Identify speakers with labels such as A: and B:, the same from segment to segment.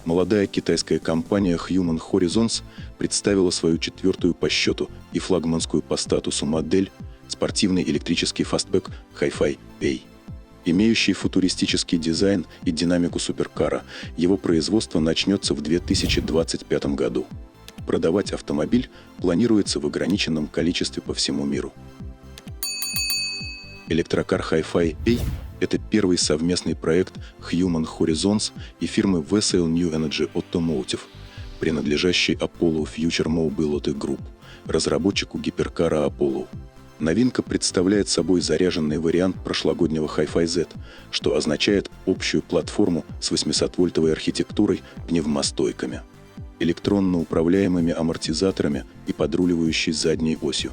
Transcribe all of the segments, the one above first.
A: Молодая китайская компания Human Horizons представила свою четвертую по счету и флагманскую по статусу модель – спортивный электрический фастбэк Hi-Fi A. Имеющий футуристический дизайн и динамику суперкара, его производство начнется в 2025 году. Продавать автомобиль планируется в ограниченном количестве по всему миру. Электрокар Hi-Fi A – это первый совместный проект Human Horizons и фирмы Vessel New Energy Automotive, принадлежащей Apollo Future Mobility Group, разработчику гиперкара Apollo. Новинка представляет собой заряженный вариант прошлогоднего Hi-Fi Z, что означает общую платформу с 800-вольтовой архитектурой, пневмостойками, электронно управляемыми амортизаторами и подруливающей задней осью.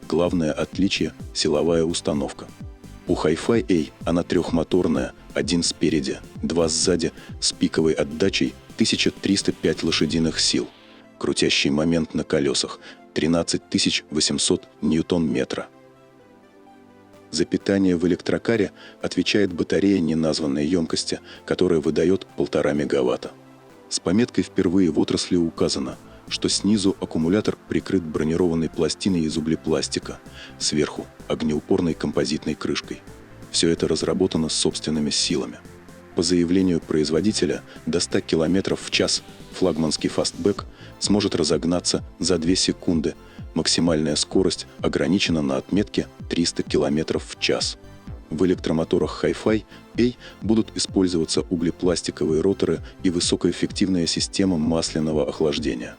A: Главное отличие – силовая установка. У Hi-Fi A она трехмоторная, один спереди, два сзади, с пиковой отдачей 1305 лошадиных сил. Крутящий момент на колесах 13 800 ньютон-метра. За питание в электрокаре отвечает батарея неназванной емкости, которая выдает 1,5 мегаватта. С пометкой «Впервые в отрасли» указано, что снизу аккумулятор прикрыт бронированной пластиной из углепластика, сверху – огнеупорной композитной крышкой. Все это разработано собственными силами. По заявлению производителя, до 100 км в час флагманский фастбэк сможет разогнаться за 2 секунды. Максимальная скорость ограничена на отметке 300 км в час. В электромоторах Hi-Fi A будут использоваться углепластиковые роторы и высокоэффективная система масляного охлаждения.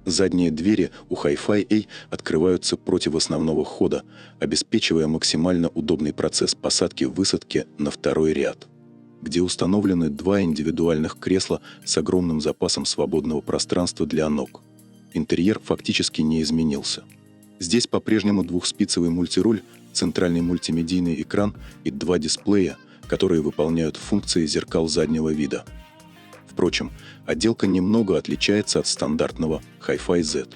A: Задние двери у Hi-Fi A открываются против основного хода, обеспечивая максимально удобный процесс посадки-высадки на второй ряд, где установлены 2 индивидуальных кресла с огромным запасом свободного пространства для ног. Интерьер фактически не изменился. Здесь по-прежнему двухспицевый мультируль, центральный мультимедийный экран и 2 дисплея, которые выполняют функции зеркал заднего вида. Впрочем, отделка немного отличается от стандартного Hi-Fi Z.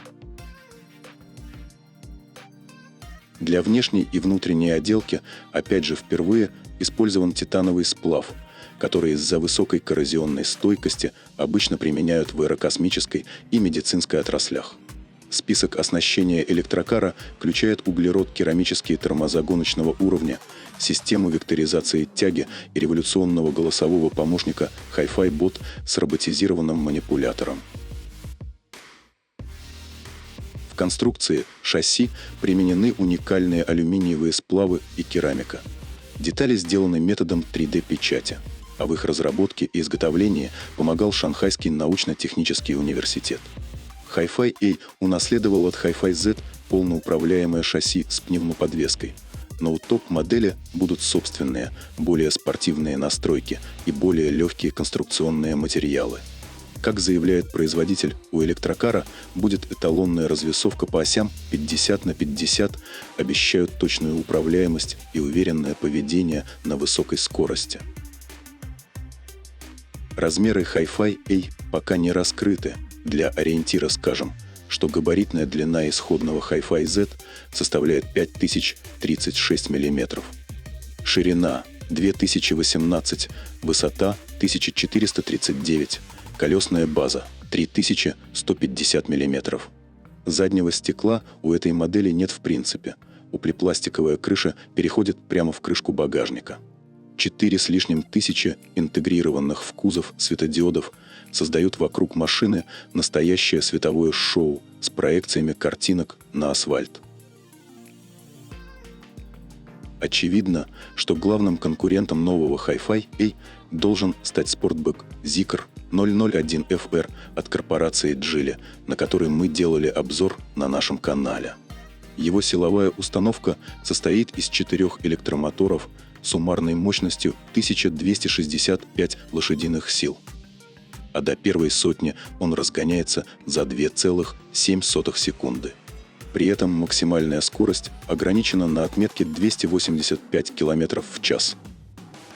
A: Для внешней и внутренней отделки, опять же впервые, использован титановый сплав, который из-за высокой коррозионной стойкости обычно применяют в аэрокосмической и медицинской отраслях. Список оснащения электрокара включает углерод-керамические тормоза гоночного уровня, систему векторизации тяги и революционного голосового помощника Hi-Fi Bot с роботизированным манипулятором. В конструкции шасси применены уникальные алюминиевые сплавы и керамика. Детали сделаны методом 3D-печати, а в их разработке и изготовлении помогал Шанхайский научно-технический университет. Hi-Fi A унаследовал от Hi-Fi Z полноуправляемое шасси с пневмоподвеской, но у топ-модели будут собственные, более спортивные настройки и более легкие конструкционные материалы. Как заявляет производитель, у электрокара будет эталонная развесовка по осям 50/50, обещают точную управляемость и уверенное поведение на высокой скорости. Размеры Hi-Fi A пока не раскрыты. Для ориентира скажем, что габаритная длина исходного Hi-Fi Z составляет 5036 мм. Ширина 2018, высота 1439, колесная база 3150 мм. Заднего стекла у этой модели нет в принципе. Углепластиковая крыша переходит прямо в крышку багажника. 4 с лишним тысячи интегрированных в кузов светодиодов создают вокруг машины настоящее световое шоу с проекциями картинок на асфальт. Очевидно, что главным конкурентом нового Hi-Fi A должен стать спортбэк Zeekr 001 FR от корпорации Geely, на который мы делали обзор на нашем канале. Его силовая установка состоит из 4 электромоторов суммарной мощностью 1265 лошадиных сил. А до первой сотни он разгоняется за 2,7 секунды. При этом максимальная скорость ограничена на отметке 285 км в час.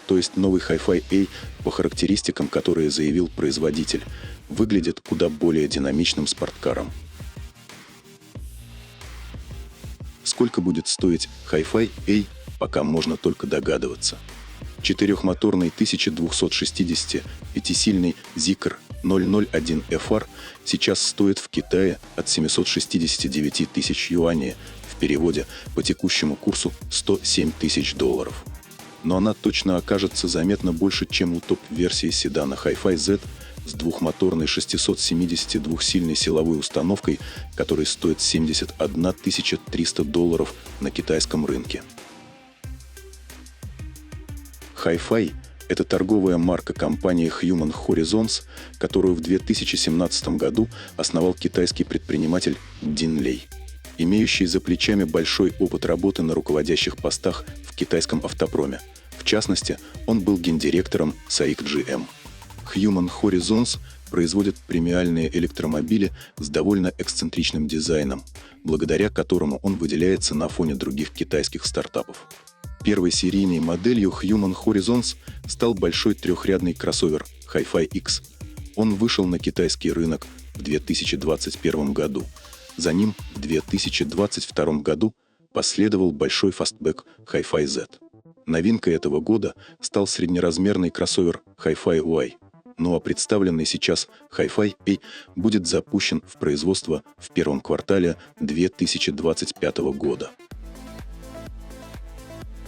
A: То есть новый Hi-Fi A, по характеристикам, которые заявил производитель, выглядит куда более динамичным спорткаром. Сколько будет стоить Hi-Fi A, пока можно только догадываться. Четырехмоторный 1265-сильный Zeekr 001 FR сейчас стоит в Китае от 769 тысяч юаней, в переводе по текущему курсу $107 тысяч. Но она точно окажется заметно больше, чем у топ-версии седана Hi-Fi Z с двухмоторной 672-сильной силовой установкой, которая стоит $71 300 на китайском рынке. Hi-Fi – это торговая марка компании Human Horizons, которую в 2017 году основал китайский предприниматель Дин Лей, имеющий за плечами большой опыт работы на руководящих постах в китайском автопроме. В частности, он был гендиректором SAIC GM. Human Horizons производит премиальные электромобили с довольно эксцентричным дизайном, благодаря которому он выделяется на фоне других китайских стартапов. Первой серийной моделью Human Horizons стал большой трехрядный кроссовер Hi-Fi X. Он вышел на китайский рынок в 2021 году. За ним в 2022 году последовал большой фастбэк Hi-Fi Z. Новинкой этого года стал среднеразмерный кроссовер Hi-Fi Y. Ну а представленный сейчас Hi-Fi A будет запущен в производство в первом квартале 2025 года.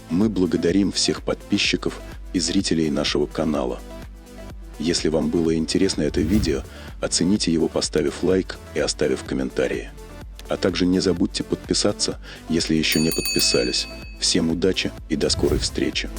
A: Мы благодарим всех подписчиков и зрителей нашего канала. Если вам было интересно это видео, оцените его, поставив лайк и оставив комментарии. А также не забудьте подписаться, если еще не подписались. Всем удачи и до скорой встречи!